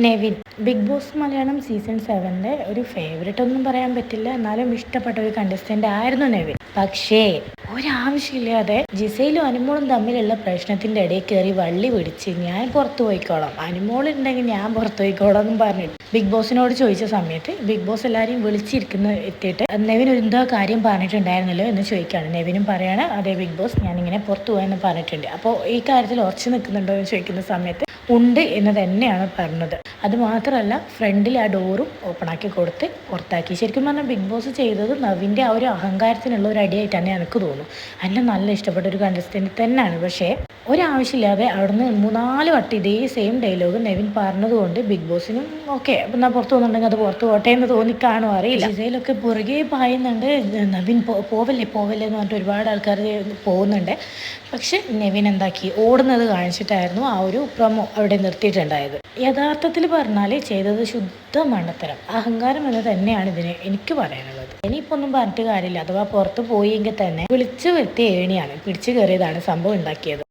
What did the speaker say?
Nevin Bigg Boss Malayalam season 7 ഒരു favourite ഒന്നും പറയാൻ പറ്റില്ല, എന്നാലും ഇഷ്ടപ്പെട്ട ഒരു കണ്ടസ്റ്റന്റ് ആയിരുന്നു നെവിൻ. പക്ഷേ ഒരാവശ്യമില്ലാതെ ജിസയിലും അനുമോളും തമ്മിലുള്ള പ്രശ്നത്തിന്റെ ഇടയിൽ കയറി വള്ളി പിടിച്ച് ഞാൻ പുറത്തു പോയിക്കോളാം, അനുമോൾ ഉണ്ടെങ്കിൽ ഞാൻ പുറത്തു പോയിക്കോളാം എന്നും പറഞ്ഞിട്ട് ബിഗ് ബോസിനോട് ചോദിച്ച സമയത്ത് ബിഗ് ബോസ് എല്ലാവരെയും എത്തിയിട്ട് നെവിൻ എന്തോ കാര്യം പറഞ്ഞിട്ടുണ്ടായിരുന്നല്ലോ എന്ന് ചോദിക്കുകയാണ്. നെവിനും പറയാണ്, അതെ ബിഗ് ബോസ് ഞാനിങ്ങനെ പുറത്തു പോയെന്ന് പറഞ്ഞിട്ടുണ്ട്. അപ്പോൾ ഈ കാര്യത്തിൽ ഉറച്ചു നിൽക്കുന്നുണ്ടോ എന്ന് ചോദിക്കുന്ന സമയത്ത് ഉണ്ട് എന്ന് തന്നെയാണ് പറഞ്ഞത്. അതുമാത്രമല്ല, ഫ്രണ്ടിൽ ആ ഡോറും ഓപ്പണാക്കി കൊടുത്ത് പുറത്താക്കി. ശരിക്കും പറഞ്ഞാൽ ബിഗ് ബോസ് ചെയ്തത് നവിൻ്റെ ആ ഒരു അഹങ്കാരത്തിനുള്ള ഒരു അടിയായിട്ട് തന്നെ എനിക്ക് തോന്നുന്നു. എന്നെ നല്ല ഇഷ്ടപ്പെട്ട ഒരു കണ്ടസ്റ്റൻറ്റ് തന്നെയാണ്. പക്ഷേ ഒരാവശ്യമില്ലാതെ അവിടുന്ന് 3-4 വട്ടം ഇതേ സെയിം ഡയലോഗ് നെവിൻ പറഞ്ഞതുകൊണ്ട് ബിഗ് ബോസിനും ഓക്കെ എന്നാൽ പുറത്തു പോകുന്നുണ്ടെങ്കിൽ അത് പുറത്ത് പോട്ടെ എന്ന് തോന്നിക്കാണോ അറിയില്ല. ജിസയിലൊക്കെ പുറകെ പായുന്നുണ്ട്, നവിൻ പോവല്ലേ എന്ന് പറഞ്ഞിട്ട് ഒരുപാട് ആൾക്കാർ പോകുന്നുണ്ട്. പക്ഷെ നെവിൻ എന്താക്കി, ഓടുന്നത് കാണിച്ചിട്ടായിരുന്നു ആ ഒരു പ്രൊമോ അവിടെ നിർത്തിയിട്ടുണ്ടായത്. യഥാർത്ഥത്തിൽ പറഞ്ഞാൽ ചെയ്തത് ശുദ്ധ മണ്ടത്തരം, അഹങ്കാരം എന്ന് തന്നെയാണ് ഇതിന് എനിക്ക് പറയാനുള്ളത്. ഇനിയിപ്പോൾ ഒന്നും പറഞ്ഞിട്ട് കാര്യമില്ല. അഥവാ പുറത്ത് പോയെങ്കിൽ തന്നെ വിളിച്ചു വരുത്തിയ ഏണിയാണ്, പിടിച്ചു കയറിയതാണ് സംഭവം ഉണ്ടാക്കിയത്.